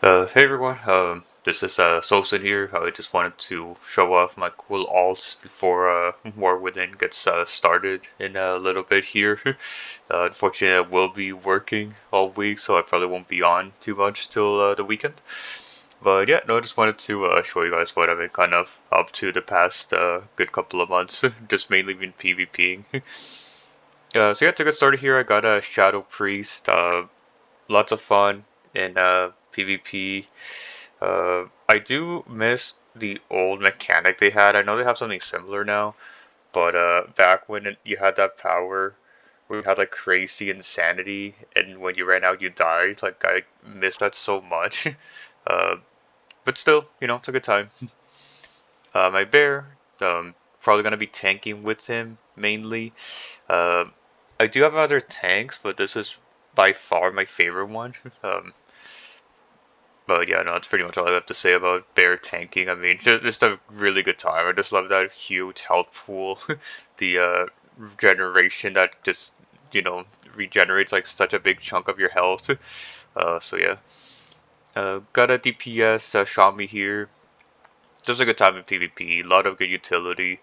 Hey everyone, this is Sozin here. I just wanted to show off my cool alts before War Within gets started in a little bit here. Unfortunately, I will be working all week, so I probably won't be on too much till the weekend. But yeah, no, I just wanted to show you guys what I've been kind of up to the past good couple of months. Just mainly been PvPing. So yeah, to get started here, I got a Shadow Priest. Lots of fun in PvP. I do miss the old mechanic they had. I know they have something similar now, but back when you had that power, where you had like crazy insanity, and when you ran out, you died. Like I miss that so much. uh, but still, it's a good time. My bear, probably gonna be tanking with him mainly. Uh, I do have other tanks, but this is by far my favorite one. Um, But yeah, no, that's pretty much all I have to say about bear tanking. I mean, just a really good time. I just love that huge health pool, the regeneration that just regenerates like such a big chunk of your health. So yeah, got a DPS Xiaomi here. Just a good time in PvP. A lot of good utility.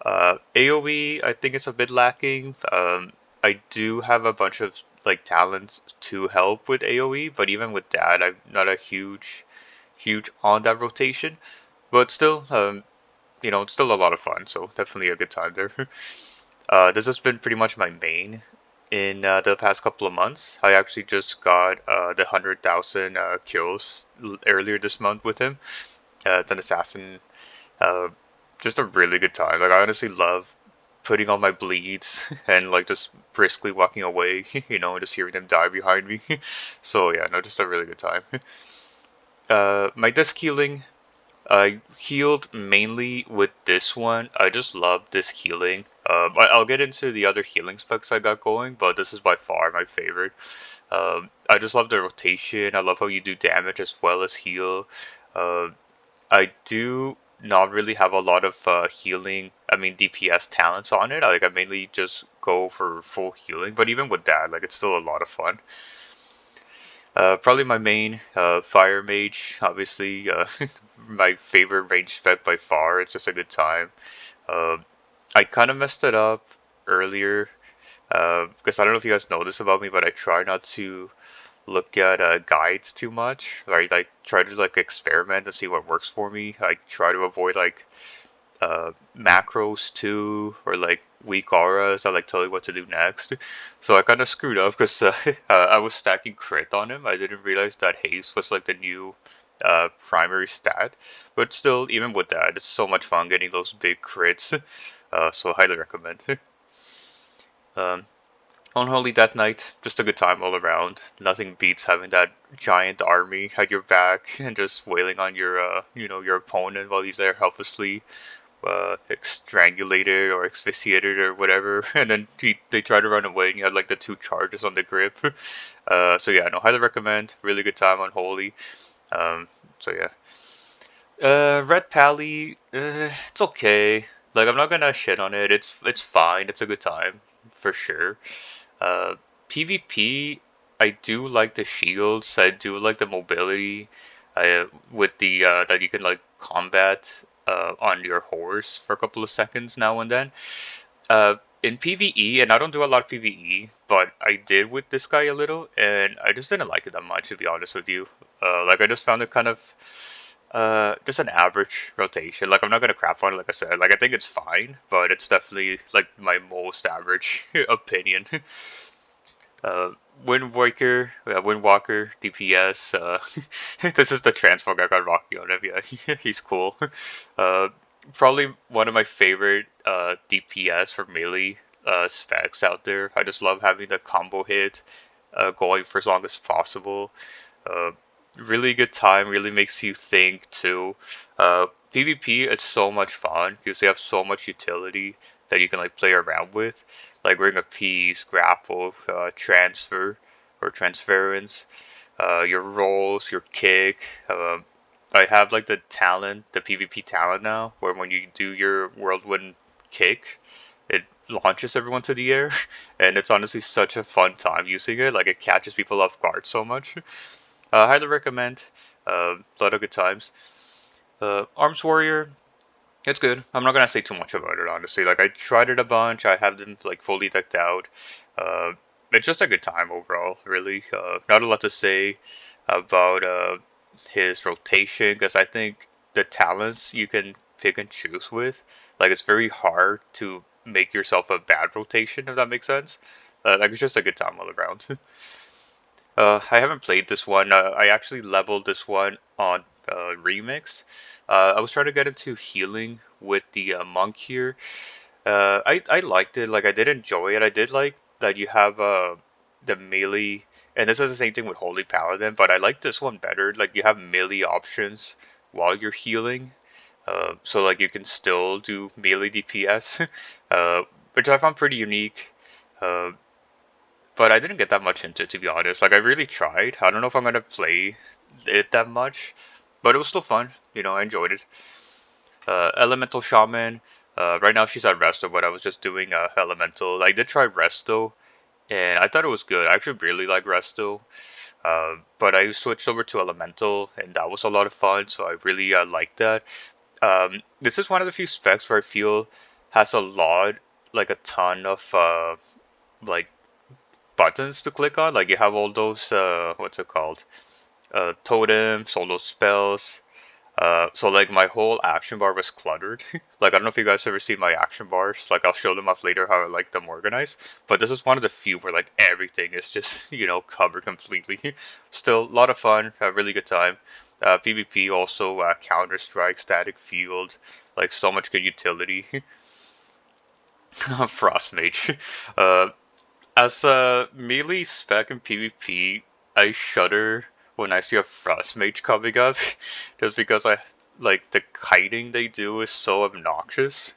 AOE, I think it's a bit lacking. I do have a bunch of like talents to help with AOE, but even with that, I'm not a huge on that rotation. But still, it's still a lot of fun. So definitely a good time there. This has been pretty much my main in the past couple of months. I actually just got the 100,000 kills earlier this month with him. It's an assassin. Uh, just a really good time. Like I honestly love putting on my bleeds and like just briskly walking away, and just hearing them die behind me. So yeah, no, just a really good time. My disc healing, I healed mainly with this one. I just love this healing. I'll get into the other healing specs I got going, but this is by far my favorite. I just love the rotation. I love how you do damage as well as heal. Uh, I do not really have a lot of healing, I mean DPS talents on it. I mainly just go for full healing, but even with that, like it's still a lot of fun. Probably my main fire mage, obviously, my favorite range spec by far. It's just a good time. Uh, I kind of messed it up earlier because I don't know if you guys know this about me, but I try not to look at guides too much. Like try to like experiment and see what works for me. I try to avoid like macros too, or like weak auras that like tell you what to do next. So I kind of screwed up because I was stacking crit on him. I didn't realize that haste was like the new primary stat. But still, even with that, it's so much fun getting those big crits. So highly recommend. um, Unholy Death Knight, just a good time all around. Nothing beats having that giant army at your back and just wailing on your opponent while he's there helplessly strangulated or asphyxiated or whatever, and then they try to run away, and you had like the two charges on the grip. So yeah, no, highly recommend. Really good time on Holy. So yeah, Red Pally, it's okay. Like I'm not gonna shit on it. It's fine. It's a good time for sure. Uh, PvP, I do like the shields. I do like the mobility. With the that you can like combat on your horse for a couple of seconds now and then. In PvE, and I don't do a lot of PvE, but I did with this guy a little, and I just didn't like it that much, to be honest with you. Like I just found it kind of just an average rotation. Like I'm not gonna crap on it, like I said. Like I think it's fine, but it's definitely like my most average opinion. Uh, Windwalker, DPS. This is the transmog I got Rocky on him. Yeah, he's cool. Uh, Probably one of my favorite DPS for melee specs out there. I just love having the combo hit going for as long as possible. Uh, really good time. Really makes you think too. PvP, it's so much fun because they have so much utility that you can like play around with, like ring of peace, grapple, transfer or transference, your rolls, your kick. I have like the talent, the PvP talent now, where when you do your whirlwind kick, it launches everyone to the air, and it's honestly such a fun time using it. Like it catches people off guard so much. Highly recommend. A lot of good times. Arms Warrior, it's good. I'm not gonna say too much about it, honestly. Like I tried it a bunch. I have them like fully decked out. Uh, it's just a good time overall, really. Not a lot to say about his rotation because I think the talents you can pick and choose with, like it's very hard to make yourself a bad rotation, if that makes sense. Like it's just a good time all around. I haven't played this one. I actually leveled this one on Remix. I was trying to get into healing with the monk here. I liked it. Like I did enjoy it. I did like that you have the melee, and this is the same thing with Holy Paladin. But I like this one better. Like you have melee options while you're healing, so like you can still do melee DPS, which I found pretty unique. Uh, but I didn't get that much into it, to be honest. Like I really tried. I don't know if I'm gonna play it that much, but it was still fun. You know, I enjoyed it. Elemental Shaman. Right now she's at Resto, but I was just doing Elemental. I did try Resto, and I thought it was good. I actually really like Resto. But I switched over to Elemental, and that was a lot of fun. So I really liked that. This is one of the few specs where I feel has a lot, like a ton of like buttons to click on. Like you have all those what's it called? Totems, all those spells. So like my whole action bar was cluttered. Like I don't know if you guys ever see my action bars. Like I'll show them off later how I like them organized. But this is one of the few where like everything is just covered completely. Still a lot of fun, a really good time. PvP also Counter Strike, Static Field, like so much good utility. Frost Mage. Uh, as a melee spec in PvP, I shudder when I see a Frost Mage coming up, just because I like the kiting they do is so obnoxious.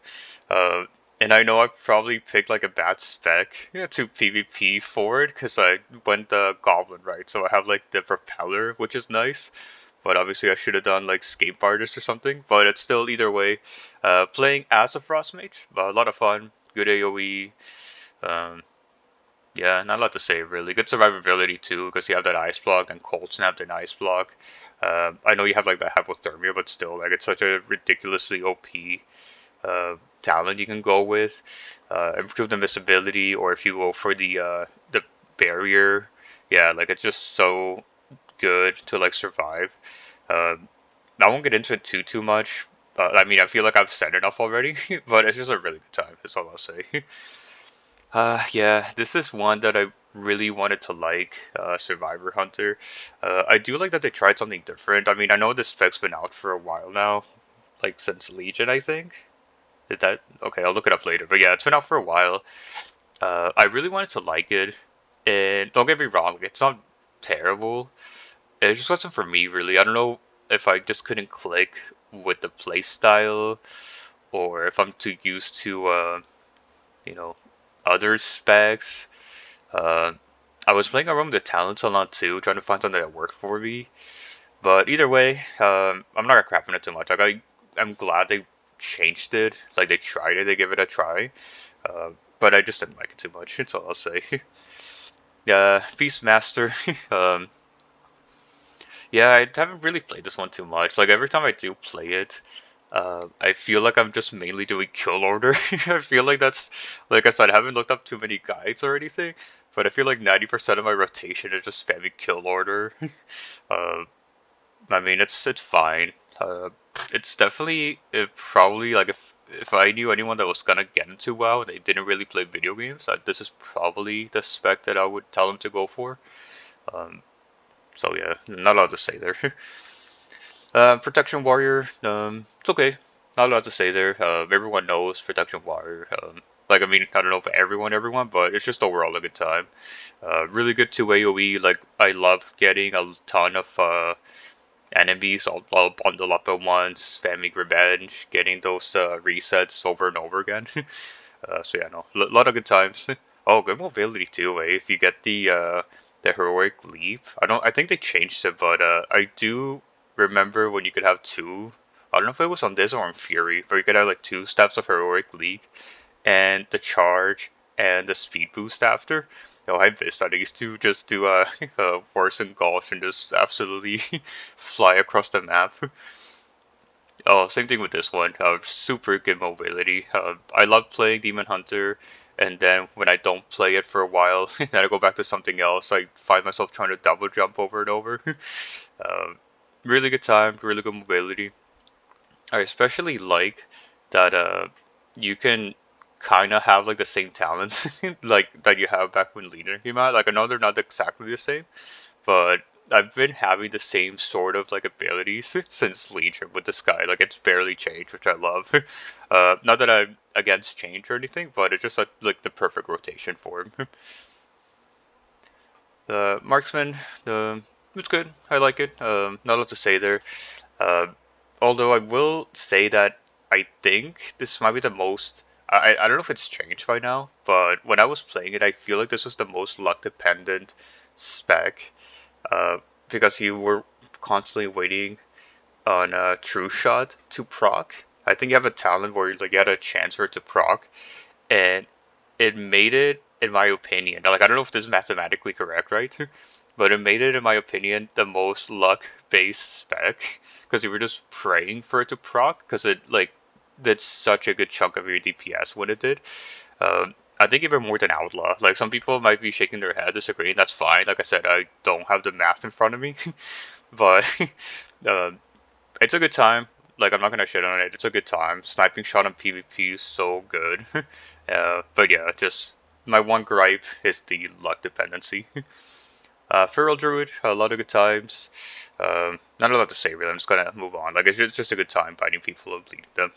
Uh, and I know I probably picked like a bad spec to PvP for it, because I went the Goblin right, so I have like the propeller, which is nice. But obviously I should have done like Scape Artist or something. But it's still either way. Playing as a Frost Mage, a lot of fun, good AoE. Um, yeah, not a lot to say really. Good survivability too, because you have that ice block and cold snap and ice block. I know you have like that hypothermia, but still, like it's such a ridiculously OP talent you can go with. Improve invisibility, or if you go for the barrier, yeah, like it's just so good to like survive. Um, I won't get into it too much. I mean, I feel like I've said enough already, but it's just a really good time. That's all I'll say. Yeah, this is one that I really wanted to like, Survivor Hunter. I do like that they tried something different. I mean, I know this spec's been out for a while now, like since Legion, I think. Is that okay? I'll look it up later. But yeah, it's been out for a while. I really wanted to like it, and don't get me wrong, it's not terrible. It just wasn't for me, really. I don't know if I just couldn't click with the play style, or if I'm too used to, you know, other specs. Uh, I was playing around with the talents a lot too, trying to find something that worked for me. But either way, I'm not gonna crap on it too much. Like I'm glad they changed it. Like they tried it, they gave it a try. Uh, but I just didn't like it too much. That's all I'll say. Beastmaster. Yeah, I haven't really played this one too much. Like every time I do play it, I feel like I'm just mainly doing kill order. I feel like that's, like I said, I haven't looked up too many guides or anything, but I feel like 90% of my rotation is just spamming kill order. uh, I mean, it's fine. It's definitely, it probably, like if I knew anyone that was gonna get into WoW and they didn't really play video games, this is probably the spec that I would tell them to go for. Um, so yeah, not a lot to say there. Protection Warrior, it's okay. Not a lot to say there. Everyone knows Protection Warrior. Like, I mean, I don't know if everyone, but it's just overall a good time. Really good to AoE. Like, I love getting a ton of enemies all bundle up at once, spamming revenge, getting those resets over and over again. So yeah, no, lot of good times. Oh, good mobility too, eh? If you get the heroic leap, I think they changed it, but I do remember when you could have two. I don't know if it was on this or on Fury, but you could have like two steps of heroic leap and the charge and the speed boost after. I missed that. I used to just do worsen golf and just absolutely fly across the map. Oh, same thing with this one. Super good mobility. I love playing Demon Hunter, and then when I don't play it for a while, then I go back to something else. I find myself trying to double jump over and over. uh, really good time, really good mobility. I especially like that you can kind of have like the same talents like that you have back when Leader came out. Like I know they're not exactly the same, but I've been having the same sort of like abilities since Legion with this guy. Like it's barely changed, which I love. Not that I'm against change or anything, but it's just like the perfect rotation for him. The marksman, it's good. I like it. Not a lot to say there. Uh, Although I will say that I think this might be the most. I don't know if it's changed by now, but when I was playing it, I feel like this was the most luck dependent spec because you were constantly waiting on a true shot to proc. I think you have a talent where like you had a chance for it to proc, and it made it, in my opinion, like I don't know if this is mathematically correct, right? But it made it, in my opinion, the most luck-based spec because you were just praying for it to proc because it like did such a good chunk of your DPS when it did. I think even more than Outlaw. Like some people might be shaking their head, disagreeing. That's fine. Like I said, I don't have the math in front of me, but uh, it's a good time. Like I'm not gonna shit on it. It's a good time. Sniping shot on PvP is so good. But yeah, just my one gripe is the luck dependency. Feral Druid, a lot of good times. Not a lot to say really. I'm just gonna move on. Like it's just a good time fighting people and bleeding them.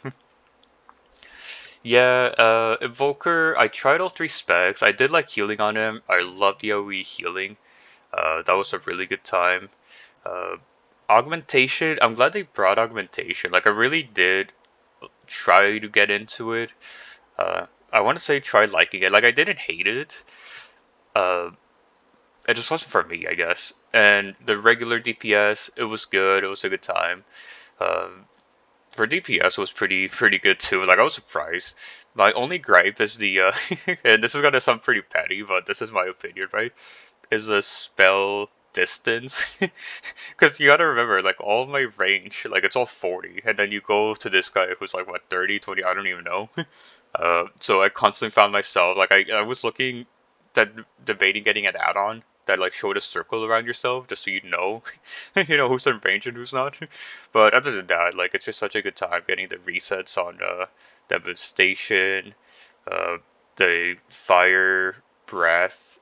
Yeah, Evoker. I tried all three specs. I did like healing on him. I love the AoE healing. That was a really good time. Uh, Augmentation. I'm glad they brought augmentation. Like I really did try to get into it. I want to say try liking it. Like I didn't hate it. Uh, it just wasn't for me, I guess. And the regular DPS, it was good. It was a good time. Um, for DPS, it was pretty good too. Like I was surprised. My only gripe is the and this is gonna sound pretty petty, but this is my opinion, right? Is the spell distance. Because you gotta remember, like, all my range, like, it's all 40, and then you go to this guy who's, like, what, 30, 20, I don't even know. So I constantly found myself, like, I was looking, that debating getting an add-on that, like, showed a circle around yourself, just so you know, you know, who's in range and who's not. But other than that, like, it's just such a good time getting the resets on, Devastation, uh, the Fire Breath,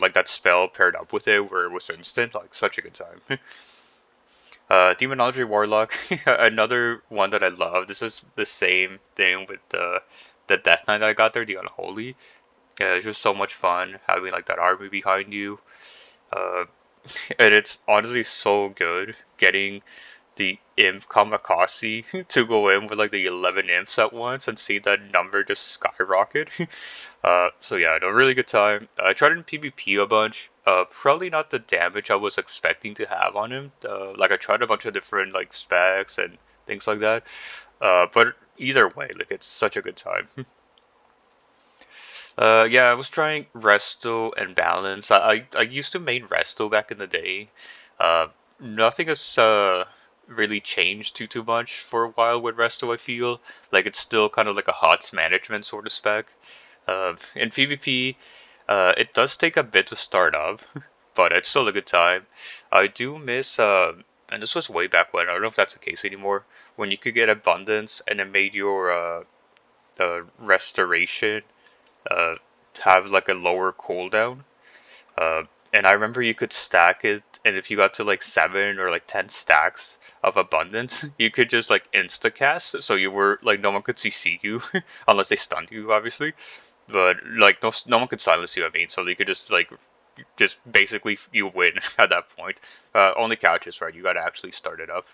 like that spell paired up with it where it was instant, like such a good time. Demonology Warlock, another one that I love. This is the same thing with the Death Knight that I got there, the Unholy. Yeah, it's just so much fun having like that army behind you. Uh, and it's honestly so good getting the imp kamikaze to go in with like the 11 imps at once and see that number just skyrocket. So yeah, a really good time. I tried in PvP a bunch. Probably not the damage I was expecting to have on him. Like I tried a bunch of different like specs and things like that. But either way, like it's such a good time. Yeah, I was trying Resto and Balance. I used to main Resto back in the day. Uh, Nothing has really changed too much for a while with Resto. I feel like it's still kind of like a HOTS management sort of spec. In PvP, it does take a bit to start up, but it's still a good time. I do miss, and this was way back when. I don't know if that's the case anymore. When you could get abundance and it made your restoration uh, have like a lower cooldown. Uh, and I remember you could stack it, and if you got to like 7 or like 10 stacks of abundance, you could just like insta cast. So you were like no one could CC you unless they stunned you, obviously. But like no one could silence you. I mean, so you could just basically you win at that point. Only couches, right? You got to actually start it up.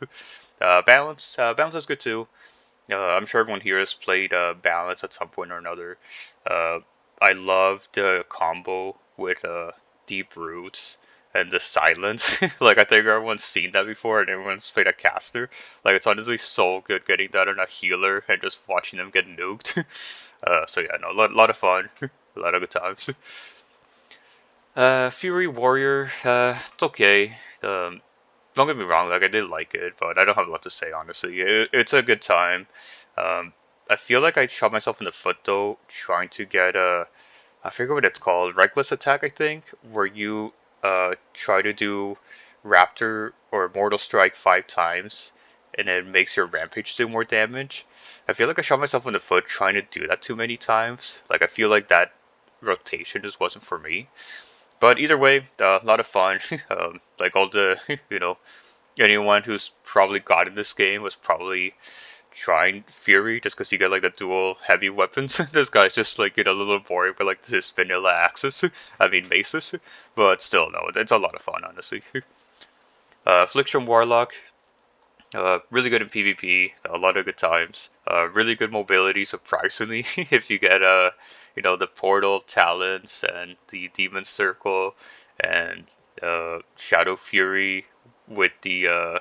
Balance is good too. I'm sure everyone here has played Balance at some point or another. Uh, I love the combo with Deep Roots and the Silence. Like, I think everyone's seen that before and everyone's played a caster. Like, it's honestly so good getting that on a healer and just watching them get nuked. So, yeah, no, lot of fun. A lot of good times. Fury Warrior, it's okay. Don't get me wrong, like I did like it, but I don't have a lot to say honestly. It's a good time. Um, I feel like I shot myself in the foot though, trying to get a I forget what it's called, reckless attack I think, where you try to do Raptor or Mortal Strike 5 times, and it makes your Rampage do more damage. I feel like I shot myself in the foot trying to do that too many times. Like I feel like that rotation just wasn't for me. But either way, a lot of fun. Like all the, anyone who's probably got in this game was probably trying Fury just because you get like the dual heavy weapons. This guy's just like, a little boring with like this vanilla axes. I mean maces. But still, no, it's a lot of fun, honestly. Affliction Warlock, really good in PvP, a lot of good times. Really good mobility, surprisingly, if you get the portal talents and the demon circle and Shadow Fury with the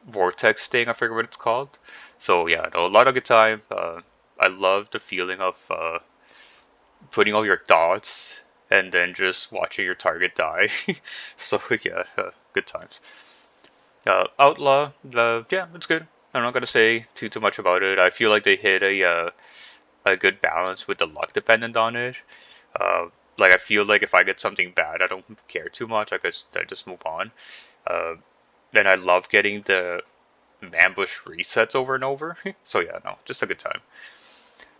vortex thing. I forget what it's called. So yeah, no, a lot of good time. I love the feeling of putting all your dots and then just watching your target die. So yeah, good times. Outlaw, yeah, it's good. I'm not gonna say too much about it. I feel like they hit a good balance with the luck dependent on it. Uh, like I feel like if I get something bad, I don't care too much. I just move on. Uh, and I love getting the ambush resets over and over. So yeah, no, just a good time.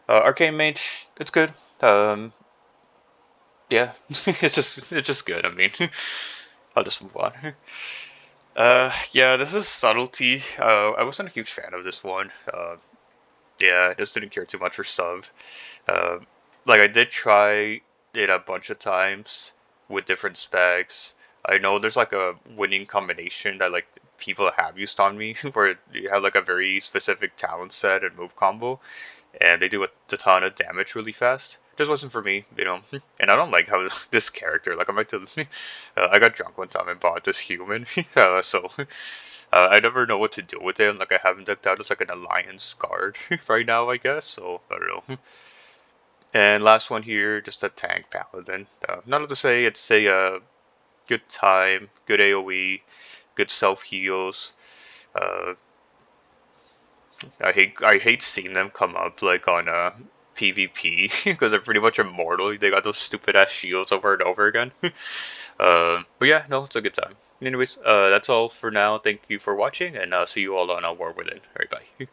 Arcane Mage, it's good. Yeah, it's just good. I mean, I'll just move on. Yeah, this is Subtlety. I wasn't a huge fan of this one. Yeah, I just didn't care too much for sub. Uh, like I did try it a bunch of times with different specs. I know there's like a winning combination that like people have used on me where you have like a very specific talent set and move combo, and they do a ton of damage really fast. Just wasn't for me. And I don't like how this character. Like I'm like to, I got drunk one time and bought this human, so I never know what to do with him. Like I haven't decked out as like an alliance guard right now, I guess. So I don't know. And last one here, just a tank paladin. Not to say it's a good time, good AOE, good self heals. Uh, I hate seeing them come up like on PvP because they're pretty much immortal. They got those stupid ass shields over and over again. But yeah, no, it's a good time. Anyways, that's all for now. Thank you for watching, and see you all on War Within. Alright, bye.